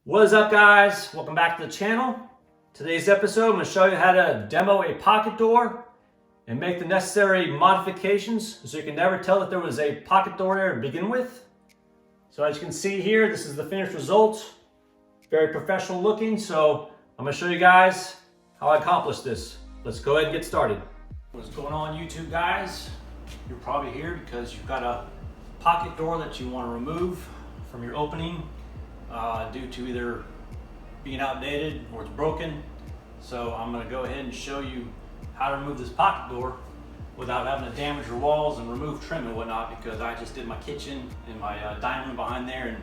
What is up, guys? Welcome back to the channel. Today's episode, I'm going to show you how to demo a pocket door and make the necessary modifications so you can never tell that there was a pocket door there to begin with. So as you can see here, this is the finished result. Very professional looking, so I'm going to show you guys how I accomplished this. Let's go ahead and get started. What's going on, YouTube guys? You're probably here because you've got a pocket door that you want to remove from your opening due to either being outdated or it's broken. So I'm going to go ahead and show you how to remove this pocket door without having to damage your walls and remove trim and whatnot, because I just did my kitchen and my dining room behind there, and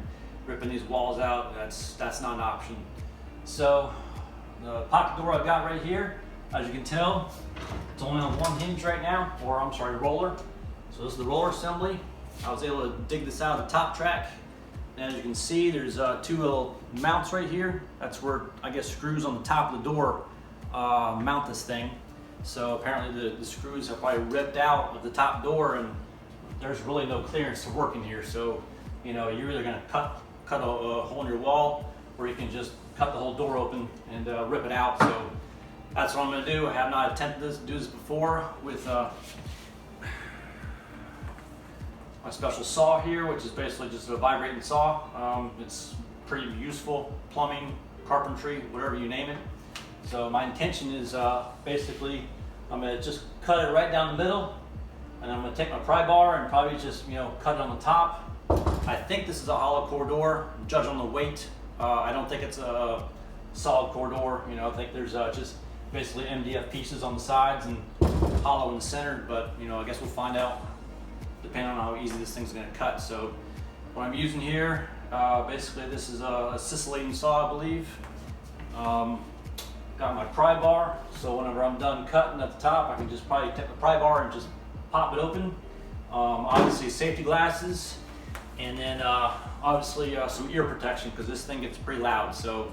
ripping these walls out, that's not an option. So the pocket door I've got right here, as you can tell, it's only on one hinge right now, or I'm sorry, roller. So this is the roller assembly. I was able to dig this out of the top track. And as you can see, there's two little mounts right here. That's where, I guess, screws on the top of the door mount this thing. So apparently the screws have probably ripped out of the top door, and there's really no clearance to work in here. So, you know, you're either gonna cut a hole in your wall, or you can just cut the whole door open and rip it out. So that's what I'm gonna do. I have not attempted to do this before with my special saw here, which is basically just a vibrating saw. It's pretty useful, plumbing, carpentry, whatever you name it. So my intention is basically I'm going to just cut it right down the middle, and I'm going to take my pry bar and probably just, you know, cut it on the top. I think this is a hollow core door, judging on the weight. I don't think it's a solid core door. You know, I think there's just basically MDF pieces on the sides and hollow in the center, but, you know, I guess we'll find out depending on how easy this thing's going to cut. So what I'm using here, basically this is a scintillating saw, I believe. Got my pry bar, so whenever I'm done cutting at the top, I can just probably take the pry bar and just pop it open. Obviously safety glasses, and then obviously some ear protection, because this thing gets pretty loud. So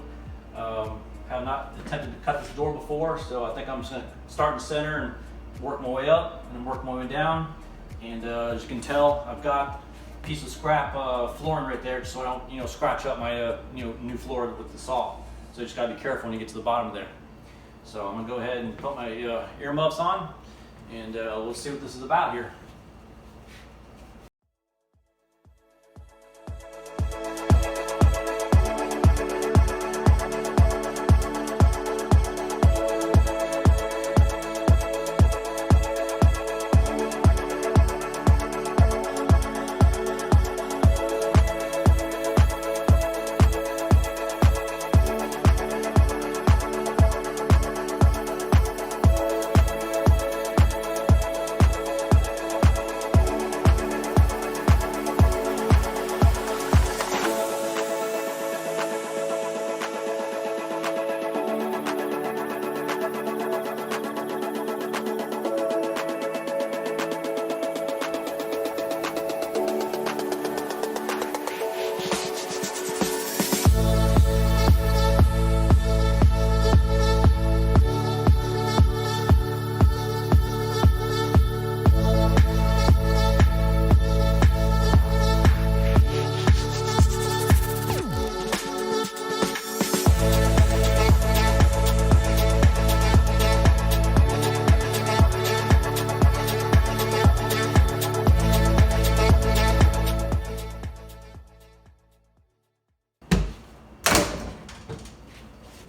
have not attempted to cut this door before, so I think I'm just going to start in the center and work my way up and then work my way down. And as you can tell, I've got a piece of scrap flooring right there, so I don't, you know, scratch up my new floor with the saw. So you just gotta be careful when you get to the bottom there. So I'm gonna go ahead and put my earmuffs on, and we'll see what this is about here.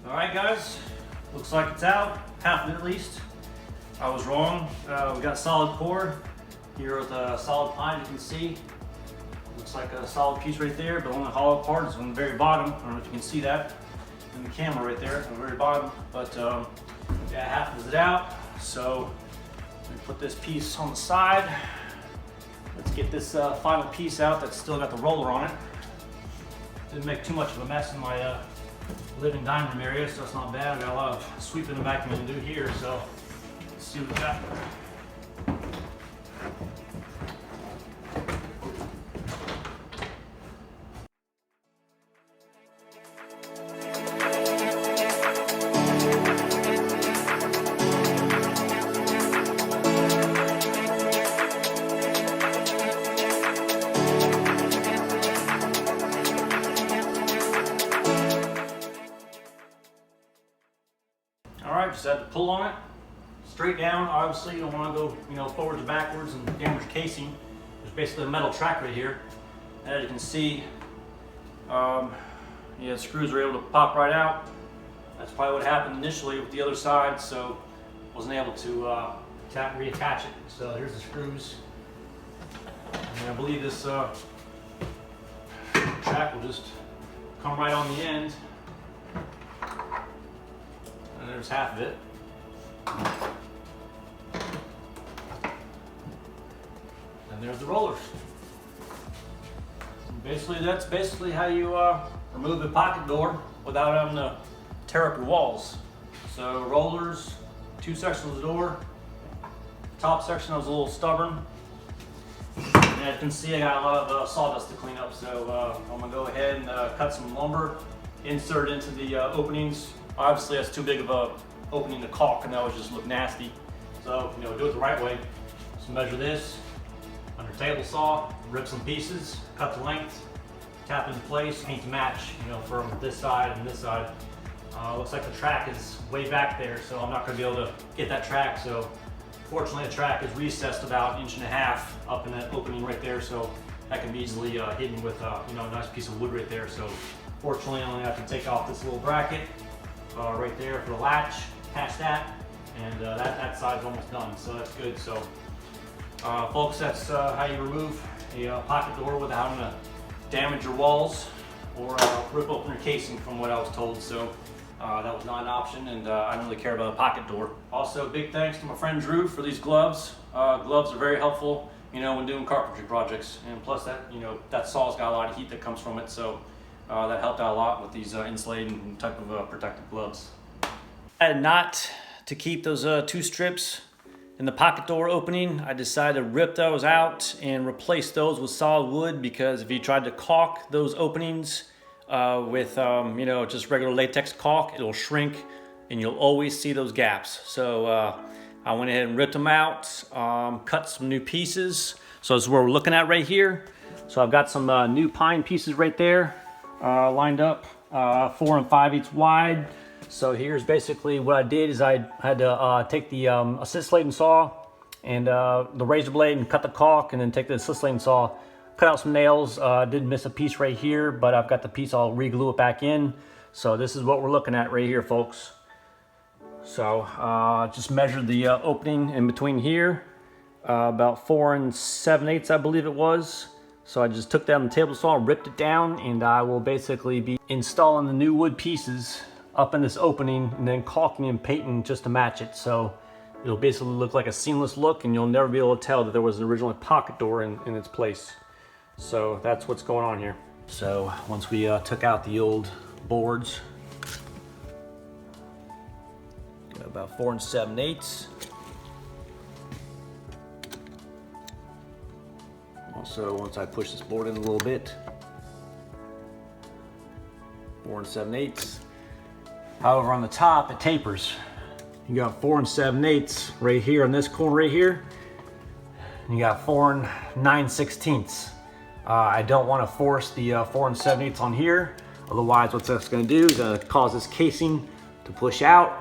Alright guys, looks like it's out, half of it at least. I was wrong. We got a solid core here with a solid pine, you can see. Looks like a solid piece right there, but the only hollow part is on the very bottom. I don't know if you can see that in the camera right there on the very bottom. But yeah, half of it out. So let me put this piece on the side. Let's get this final piece out that's still got the roller on it. Didn't make too much of a mess in my living dining room area, so it's not bad. I got a lot of sweeping and vacuuming to do here, so let's see what we got. right, just have to pull on it. Straight down, obviously you don't want to go, forwards or backwards and damage casing. There's basically a metal track right here. As you can see, the screws are able to pop right out. That's probably what happened initially with the other side, so wasn't able to reattach it. So here's the screws. And I believe this track will just come right on the end. And there's half of it. And there's the rollers. Basically, that's basically how you remove the pocket door without having to tear up your walls. So rollers, two sections of the door. Top section was a little stubborn. And as you can see, I got a lot of sawdust to clean up. So I'm gonna go ahead and cut some lumber, insert it into the openings. Obviously, that's too big of a opening to caulk, and that would just look nasty. So do it the right way. So measure this under table saw, rip some pieces, cut the length, tap into place, paint to match, from this side and this side. Looks like the track is way back there, so I'm not going to be able to get that track. So fortunately, the track is recessed about 1.5 inches up in that opening right there, so that can be easily hidden with a nice piece of wood right there. So fortunately, I only have to take off this little bracket right there for the latch, attach that, and that side's almost done, so that's good. So folks, that's how you remove a pocket door without having to damage your walls or rip open your casing, from what I was told. So that was not an option, and I don't really care about a pocket door. Also, big thanks to my friend Drew for these gloves. Gloves are very helpful, when doing carpentry projects, and plus that saw's got a lot of heat that comes from it, so that helped out a lot with these insulating type of protective gloves. And not to keep those two strips in the pocket door opening, I decided to rip those out and replace those with solid wood, because if you tried to caulk those openings with just regular latex caulk, it'll shrink and you'll always see those gaps. So I went ahead and ripped them out, cut some new pieces. So this is what we're looking at right here. So I've got some new pine pieces right there lined up, 4 5/8 wide. So here's basically what I did is I had to take the assist-laden saw and the razor blade and cut the caulk, and then take the assist-laden saw, cut out some nails. Did miss a piece right here, but I've got the piece, I'll re-glue it back in. So this is what we're looking at right here, folks. So just measured the opening in between here, about 4 7/8 I believe it was. So I just took that on the table saw, ripped it down, and I will basically be installing the new wood pieces up in this opening, and then caulking and painting just to match it. So it'll basically look like a seamless look, and you'll never be able to tell that there was an original pocket door in its place. So that's what's going on here. So once we took out the old boards, got about 4 7/8. Also, once I push this board in a little bit, 4 7/8. However, on the top, it tapers. You got 4 7/8 right here in this corner right here. And you got 4 9/16. I don't want to force the 4 7/8 on here. Otherwise, what that's going to do is going to cause this casing to push out,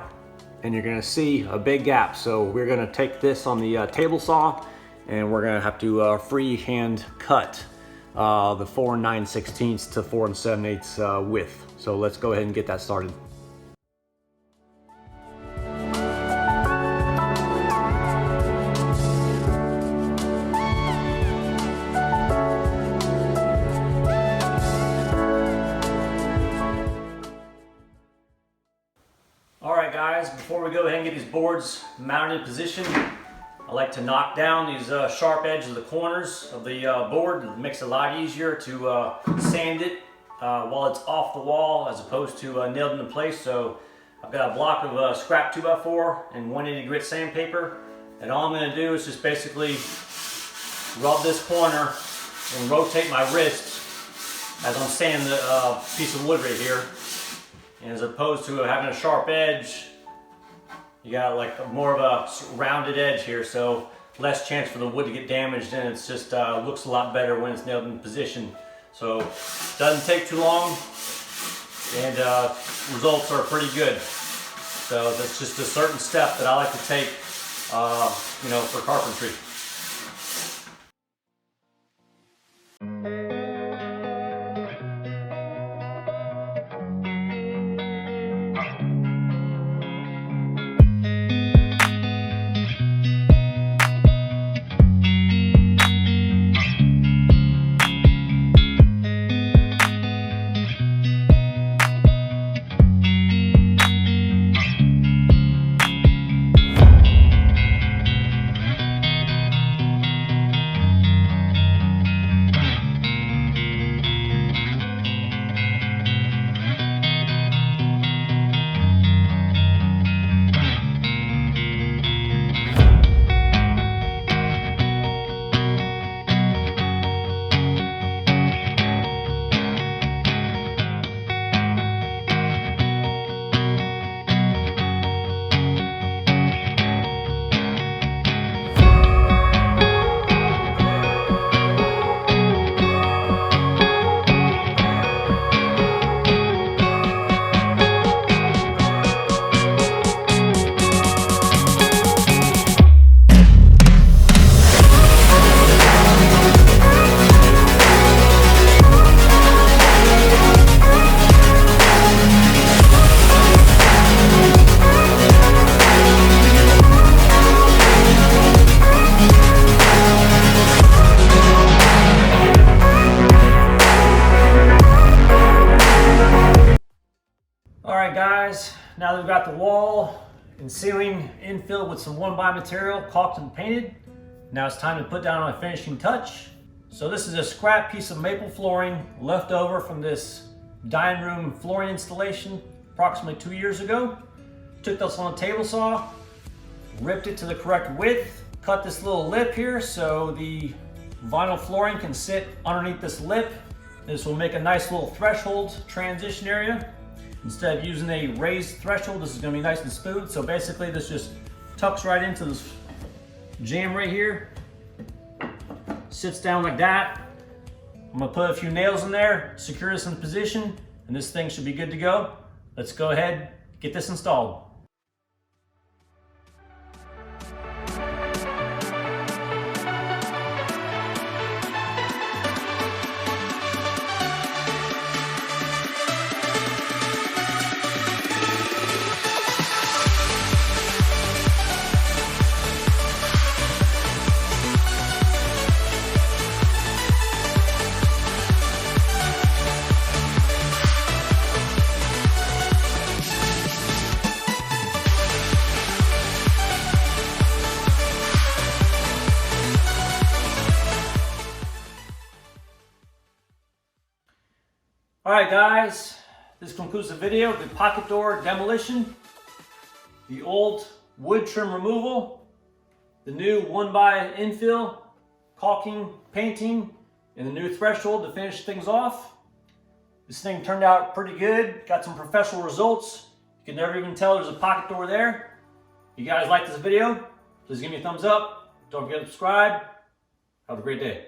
and you're going to see a big gap. So we're going to take this on the table saw, and we're going to have to freehand cut the 4 9/16 to 4 7/8 width. So let's go ahead and get that started. Alright guys, before we go ahead and get these boards mounted in position, I like to knock down these sharp edges of the corners of the board. It makes it a lot easier to sand it while it's off the wall, as opposed to nailed into place. So I've got a block of scrap 2x4 and 180 grit sandpaper, and all I'm going to do is just basically rub this corner and rotate my wrist as I'm sanding the piece of wood right here. And as opposed to having a sharp edge, you got like more of a rounded edge here, so less chance for the wood to get damaged, and it's just looks a lot better when it's nailed in position. So doesn't take too long, and results are pretty good. So that's just a certain step that I like to take, for carpentry. Alright guys, now that we've got the wall and ceiling infilled with some 1x material, caulked and painted, now it's time to put down my finishing touch. So this is a scrap piece of maple flooring left over from this dining room flooring installation approximately 2 years ago. Took this on a table saw, ripped it to the correct width, cut this little lip here so the vinyl flooring can sit underneath this lip. This will make a nice little threshold transition area. Instead of using a raised threshold, this is going to be nice and smooth. So basically this just tucks right into this jamb right here. Sits down like that. I'm going to put a few nails in there, secure this in position, and this thing should be good to go. Let's go ahead, get this installed. Alright guys, this concludes the video. The pocket door demolition, the old wood trim removal, the new 1x infill, caulking, painting, and the new threshold to finish things off. This thing turned out pretty good, got some professional results. You can never even tell there's a pocket door there. If you guys like this video, please give me a thumbs up. Don't forget to subscribe. Have a great day.